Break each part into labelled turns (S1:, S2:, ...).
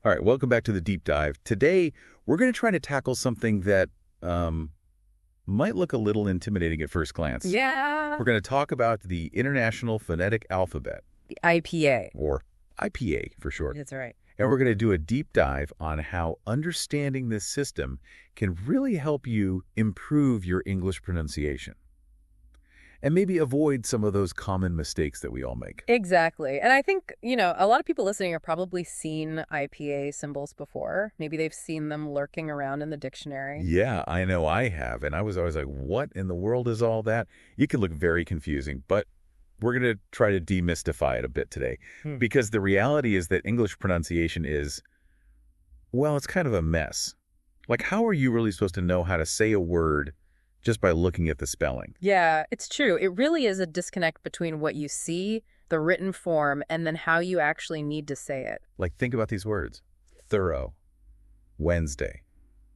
S1: All right, welcome back to the deep dive. Today, we're going to try to tackle something that might look a little intimidating at first glance.
S2: Yeah.
S1: We're going to talk about the International Phonetic Alphabet.
S2: The IPA.
S1: Or IPA for short.
S2: That's right.
S1: And we're going to do a deep dive on how understanding this system can really help you improve your English pronunciation. And maybe avoid some of those common mistakes that we all make.
S2: Exactly. And I think, a lot of people listening have probably seen IPA symbols before. Maybe they've seen them lurking around in the dictionary.
S1: Yeah, I know I have. And I was always like, what in the world is all that? It can look very confusing, but we're going to try to demystify it a bit today. Because the reality is that English pronunciation is, well, it's kind of a mess. Like, how are you really supposed to know how to say a word just by looking at the spelling?
S2: Yeah, it's true. It really is a disconnect between what you see, the written form, and then how you actually need to say it.
S1: Like, think about these words. Thorough, Wednesday,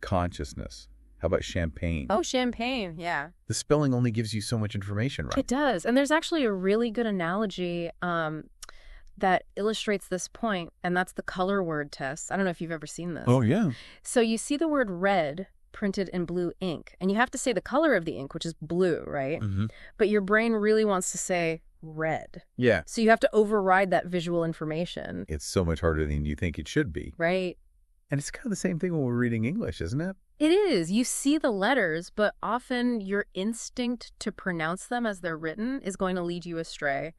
S1: consciousness. How about champagne?
S2: Oh, champagne, yeah.
S1: The spelling only gives you so much information, right?
S2: It does. And there's actually a really good analogy that illustrates this point, and that's the color word test. I don't know if you've ever seen this.
S1: Oh, yeah.
S2: So you see the word red printed in blue ink, and you have to say the color of the ink, which is blue, right?
S1: Mm-hmm.
S2: But your brain really wants to say red.
S1: Yeah.
S2: So you have to override that visual information.
S1: It's so much harder than you think it should be.
S2: Right.
S1: And it's kind of the same thing when we're reading English, isn't it?
S2: It is. You see the letters, but often your instinct to pronounce them as they're written is going to lead you astray.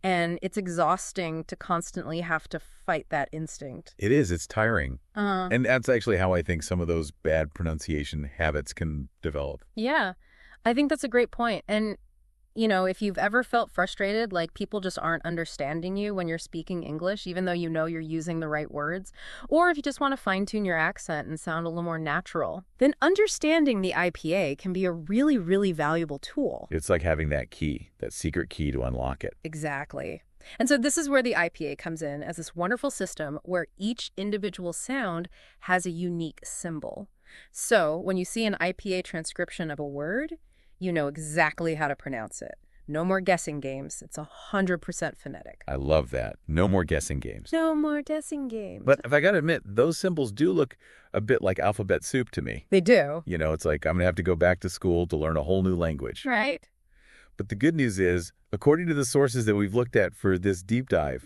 S2: And it's exhausting to constantly have to fight that instinct.
S1: It is. It's tiring. And that's actually how I think some of those bad pronunciation habits can develop.
S2: Yeah, I think that's a great point. And, if you've ever felt frustrated, like people just aren't understanding you when you're speaking English, even though you know you're using the right words, or if you just want to fine-tune your accent and sound a little more natural, then understanding the IPA can be a really, really valuable tool.
S1: It's like having that key, that secret key to unlock it.
S2: Exactly. And so this is where the IPA comes in as this wonderful system where each individual sound has a unique symbol. So when you see an IPA transcription of a word, you know exactly how to pronounce it. No more guessing games. It's 100% phonetic.
S1: I love that. No more guessing games.
S2: No more guessing games.
S1: But if I got to admit, those symbols do look a bit like alphabet soup to me.
S2: They do.
S1: It's like I'm going to have to go back to school to learn a whole new language.
S2: Right.
S1: But the good news is, according to the sources that we've looked at for this deep dive,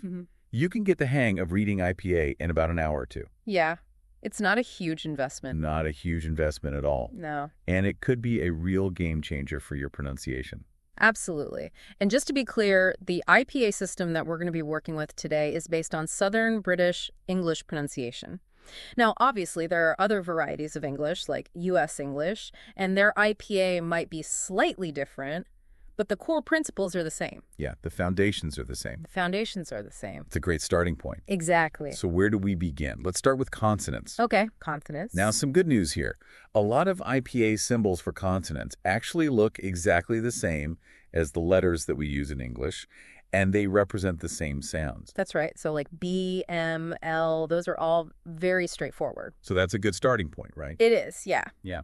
S1: you can get the hang of reading IPA in about an hour or two.
S2: Yeah. It's not a huge investment.
S1: Not a huge investment at all.
S2: No.
S1: And it could be a real game changer for your pronunciation.
S2: Absolutely. And just to be clear, the IPA system that we're going to be working with today is based on Southern British English pronunciation. Now, obviously, there are other varieties of English, like U.S. English, and their IPA might be slightly different, but the core principles are the same.
S1: Yeah, the foundations are the same.
S2: The foundations are the same.
S1: It's a great starting point.
S2: Exactly.
S1: So where do we begin? Let's start with consonants.
S2: Okay, consonants.
S1: Now, some good news here. A lot of IPA symbols for consonants actually look exactly the same as the letters that we use in English, and they represent the same sounds.
S2: That's right. So like B, M, L, those are all very straightforward.
S1: So that's a good starting point, right?
S2: It is, yeah.
S1: Yeah.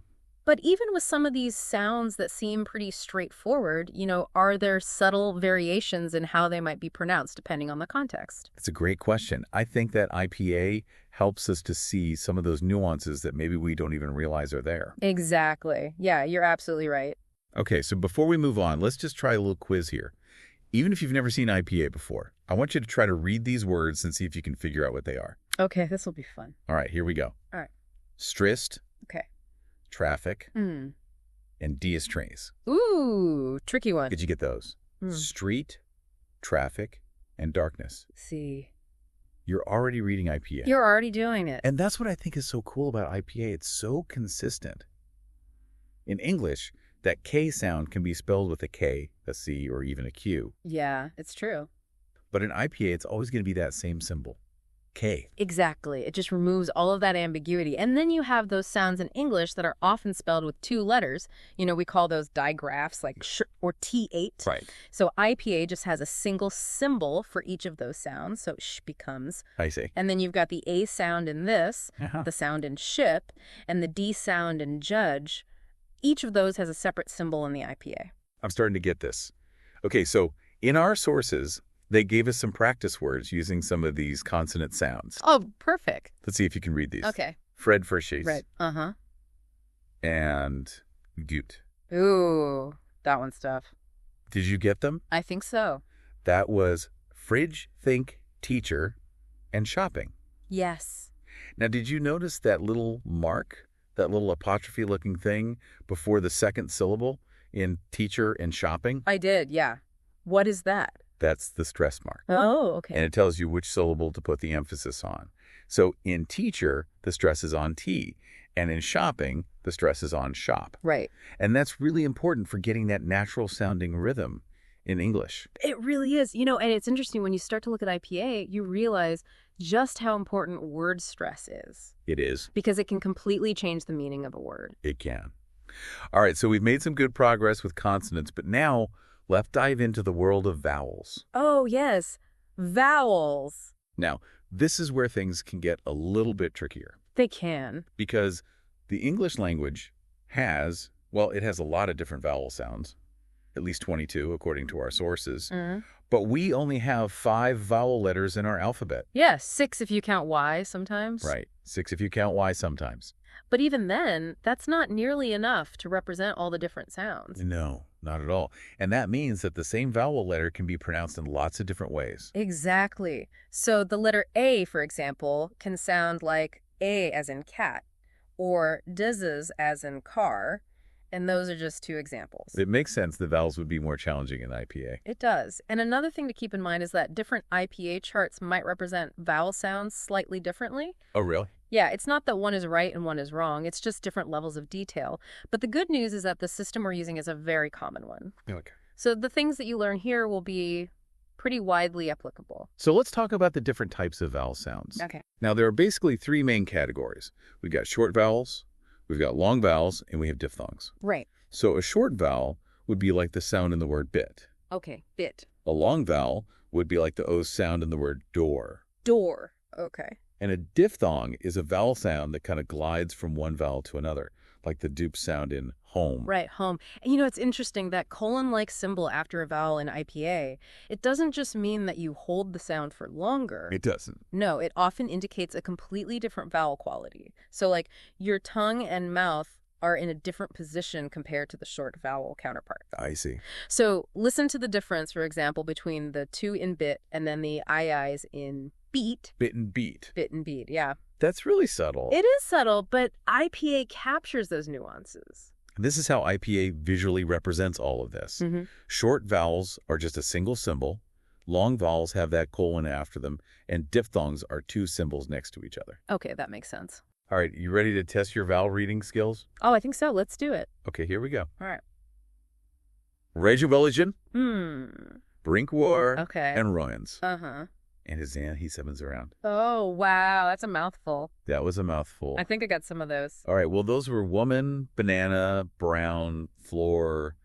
S2: But even with some of these sounds that seem pretty straightforward, are there subtle variations in how they might be pronounced depending on the context?
S1: It's a great question. I think that IPA helps us to see some of those nuances that maybe we don't even realize are there.
S2: Exactly. Yeah, you're absolutely right.
S1: Okay, so before we move on, let's just try a little quiz here. Even if you've never seen IPA before, I want you to try to read these words and see if you can figure out what they are.
S2: Okay, this will be fun.
S1: All right, here we go.
S2: All right.
S1: Strist,
S2: Okay.
S1: traffic, and diestrays.
S2: Ooh, tricky one.
S1: Did you get those? Street, traffic, and darkness.
S2: See.
S1: You're already reading IPA.
S2: You're already doing it.
S1: And that's what I think is so cool about IPA. It's so consistent. In English, that K sound can be spelled with a K, a C, or even a Q.
S2: Yeah, it's true.
S1: But in IPA, it's always going to be that same symbol, K.
S2: Exactly. It just removes all of that ambiguity. And then you have those sounds in English that are often spelled with two letters. We call those digraphs, like sh or T8.
S1: Right.
S2: So IPA just has a single symbol for each of those sounds. So sh becomes.
S1: I see.
S2: And then you've got the A sound in this, the sound in ship, and the D sound in judge. Each of those has a separate symbol in the IPA.
S1: I'm starting to get this. Okay, so in our sources, They gave us some practice words using some of these consonant sounds.
S2: Oh, perfect.
S1: Let's see if you can read these.
S2: Okay.
S1: Fred Frisch's.
S2: Right. Uh-huh.
S1: And Goot.
S2: Ooh, that one's tough.
S1: Did you get them?
S2: I think so.
S1: That was fridge, think, teacher, and shopping.
S2: Yes.
S1: Now, did you notice that little mark, that little apostrophe-looking thing before the second syllable in teacher and shopping?
S2: I did, yeah. What is that?
S1: That's the stress mark.
S2: Oh, okay.
S1: And it tells you which syllable to put the emphasis on. So in teacher, the stress is on T, and in shopping, the stress is on shop.
S2: Right.
S1: And that's really important for getting that natural-sounding rhythm in English.
S2: It really is. You know, and it's interesting when you start to look at IPA, you realize just how important word stress is.
S1: It is.
S2: Because it can completely change the meaning of a word.
S1: It can. All right, so we've made some good progress with consonants, but now let's dive into the world of vowels.
S2: Oh, yes. Vowels.
S1: Now, this is where things can get a little bit trickier.
S2: They can.
S1: Because the English language has, well, it has a lot of different vowel sounds, at least 22 according to our sources. But we only have 5 vowel letters in our alphabet.
S2: Yeah, 6 if you count Y sometimes.
S1: Right, 6 if you count Y sometimes.
S2: But even then, that's not nearly enough to represent all the different sounds.
S1: No, not at all. And that means that the same vowel letter can be pronounced in lots of different ways.
S2: Exactly. So the letter A, for example, can sound like A as in cat, or dizes as in car, and those are just 2 examples.
S1: It makes sense the vowels would be more challenging in IPA.
S2: It does. And another thing to keep in mind is that different IPA charts might represent vowel sounds slightly differently.
S1: Oh, really?
S2: Yeah, it's not that one is right and one is wrong. It's just different levels of detail. But the good news is that the system we're using is a very common one.
S1: Okay.
S2: So the things that you learn here will be pretty widely applicable.
S1: So let's talk about the different types of vowel sounds.
S2: Okay.
S1: Now, there are basically 3 main categories. We've got short vowels, we've got long vowels, and we have diphthongs.
S2: Right.
S1: So a short vowel would be like the sound in the word bit.
S2: Okay, bit.
S1: A long vowel would be like the O sound in the word door.
S2: Door. Okay.
S1: And a diphthong is a vowel sound that kind of glides from one vowel to another, like the dupe sound in home.
S2: Right, home. And you know, it's interesting that colon-like symbol after a vowel in IPA, it doesn't just mean that you hold the sound for longer.
S1: It doesn't.
S2: No, it often indicates a completely different vowel quality. So like your tongue and mouth are in a different position compared to the short vowel counterpart.
S1: I see.
S2: So listen to the difference, for example, between the 2 in bit and then the i's in beat.
S1: Bit and beat.
S2: Bit and beat, yeah.
S1: That's really subtle.
S2: It is subtle, but IPA captures those nuances.
S1: This is how IPA visually represents all of this. Short vowels are just a single symbol. Long vowels have that colon after them, and diphthongs are 2 symbols next to each other.
S2: Okay, that makes sense.
S1: All right, you ready to test your vowel reading skills?
S2: Oh, I think so. Let's do it.
S1: Okay, here we go.
S2: All right.
S1: Rejuweligen,
S2: Hmm.
S1: Brinkwar,
S2: Okay.
S1: and Royans.
S2: Uh-huh.
S1: And his Zan, he sevens around.
S2: Oh, wow. That's a mouthful.
S1: That was a mouthful.
S2: I think I got some of those.
S1: All right, well, those were woman, banana, brown, floor,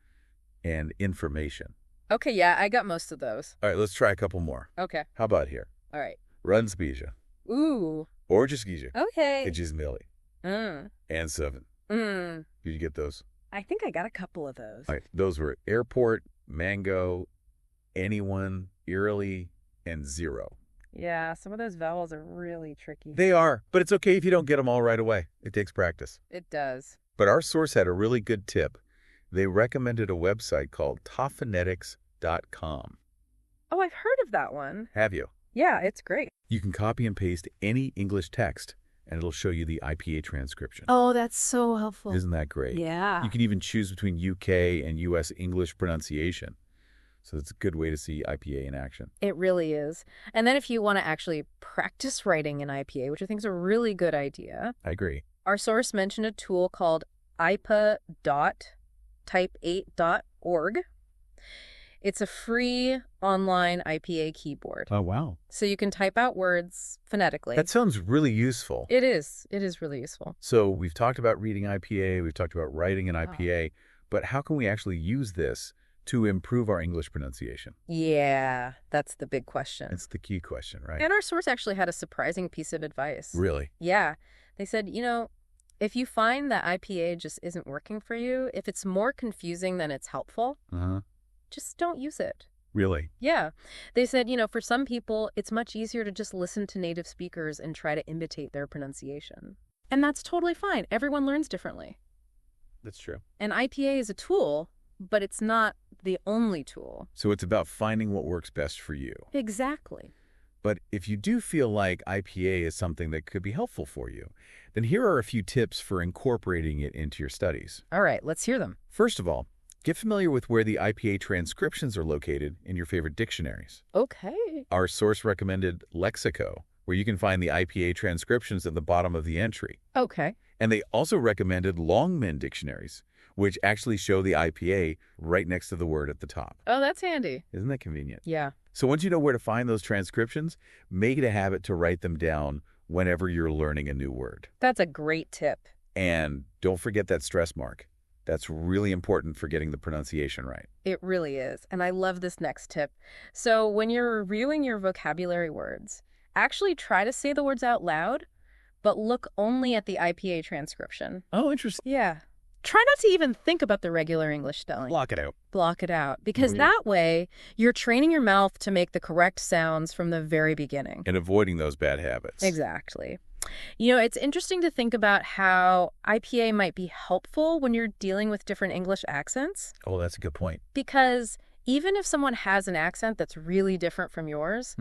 S1: and information.
S2: Okay, yeah, I got most of those.
S1: All right, let's try a couple more.
S2: Okay.
S1: How about here?
S2: All right.
S1: Runsbija,
S2: Ooh.
S1: Orgiskija,
S2: Okay.
S1: Ejizmili,
S2: Mm.
S1: and seven.
S2: Mm.
S1: Did you get those?
S2: I think I got a couple of those.
S1: All right, those were airport, mango, anyone, eerily, and zero.
S2: Yeah, some of those vowels are really tricky.
S1: They are, but it's okay if you don't get them all right away. It takes practice.
S2: It does.
S1: But our source had a really good tip. They recommended a website called phonetics.com.
S2: Oh, I've heard of that one.
S1: Have you?
S2: Yeah, it's great.
S1: You can copy and paste any English text, and it'll show you the IPA transcription.
S2: Oh, that's so helpful.
S1: Isn't that great?
S2: Yeah.
S1: You can even choose between UK and US English pronunciation. So it's a good way to see IPA in action.
S2: It really is. And then if you want to actually practice writing in IPA, which I think is a really good idea,
S1: I agree.
S2: our source mentioned a tool called IPA.type8.org. It's a free online IPA keyboard.
S1: Oh, wow.
S2: So you can type out words phonetically.
S1: That sounds really useful.
S2: It is. It is really useful.
S1: So we've talked about reading IPA, we've talked about writing an IPA, but how can we actually use this to improve our English pronunciation?
S2: Yeah, that's the big question.
S1: That's the key question, right?
S2: And our source actually had a surprising piece of advice.
S1: Really?
S2: Yeah. They said, if you find that IPA just isn't working for you, if it's more confusing than it's helpful,
S1: Uh-huh.
S2: just don't use it.
S1: Really?
S2: Yeah. They said, for some people, it's much easier to just listen to native speakers and try to imitate their pronunciation. And that's totally fine. Everyone learns differently.
S1: That's true.
S2: And IPA is a tool, but it's not the only tool.
S1: So it's about finding what works best for you.
S2: Exactly.
S1: But if you do feel like IPA is something that could be helpful for you, then here are a few tips for incorporating it into your studies.
S2: All right, let's hear them.
S1: First of all, get familiar with where the IPA transcriptions are located in your favorite dictionaries.
S2: Okay.
S1: Our source-recommended Lexico, where you can find the IPA transcriptions at the bottom of the entry.
S2: Okay.
S1: And they also recommended Longman dictionaries, which actually show the IPA right next to the word at the top.
S2: Oh, that's handy.
S1: Isn't that convenient?
S2: Yeah.
S1: So once you know where to find those transcriptions, make it a habit to write them down whenever you're learning a new word.
S2: That's a great tip.
S1: And don't forget that stress mark. That's really important for getting the pronunciation right.
S2: It really is. And I love this next tip. So when you're reviewing your vocabulary words, actually try to say the words out loud, but look only at the IPA transcription.
S1: Oh, interesting.
S2: Yeah. Try not to even think about the regular English spelling.
S1: Block it out.
S2: Block it out. Because that way, you're training your mouth to make the correct sounds from the very beginning.
S1: And avoiding those bad habits.
S2: Exactly. It's interesting to think about how IPA might be helpful when you're dealing with different English accents.
S1: Oh, that's a good point.
S2: Because even if someone has an accent that's really different from yours,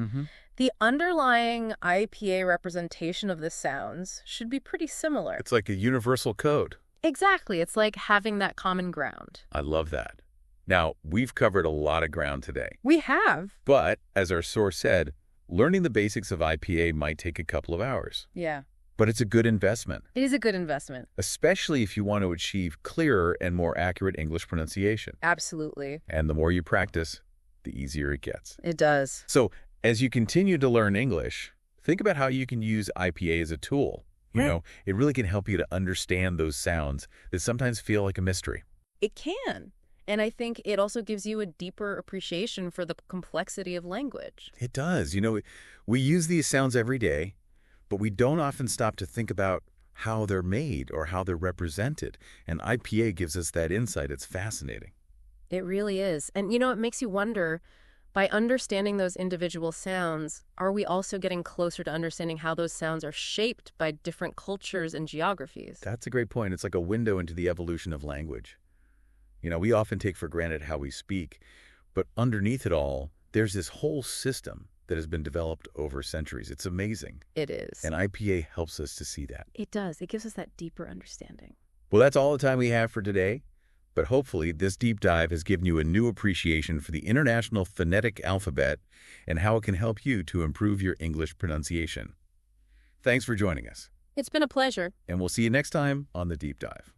S2: the underlying IPA representation of the sounds should be pretty similar.
S1: It's like a universal code.
S2: Exactly. It's like having that common ground.
S1: I love that. Now, we've covered a lot of ground today.
S2: We have.
S1: But, as our source said, learning the basics of IPA might take a couple of hours.
S2: Yeah.
S1: But it's a good investment.
S2: It is a good investment.
S1: Especially if you want to achieve clearer and more accurate English pronunciation.
S2: Absolutely.
S1: And the more you practice, the easier it gets.
S2: It does.
S1: So, as you continue to learn English, think about how you can use IPA as a tool. It really can help you to understand those sounds that sometimes feel like a mystery.
S2: It can. And I think it also gives you a deeper appreciation for the complexity of language.
S1: It does. We use these sounds every day, but we don't often stop to think about how they're made or how they're represented. And IPA gives us that insight. It's fascinating.
S2: It really is. And, it makes you wonder, by understanding those individual sounds, are we also getting closer to understanding how those sounds are shaped by different cultures and geographies?
S1: That's a great point. It's like a window into the evolution of language. We often take for granted how we speak, but underneath it all, there's this whole system that has been developed over centuries. It's amazing.
S2: It is.
S1: And IPA helps us to see that.
S2: It does. It gives us that deeper understanding.
S1: Well, that's all the time we have for today. But hopefully, this deep dive has given you a new appreciation for the International Phonetic Alphabet and how it can help you to improve your English pronunciation. Thanks for joining us.
S2: It's been a pleasure.
S1: And we'll see you next time on The Deep Dive.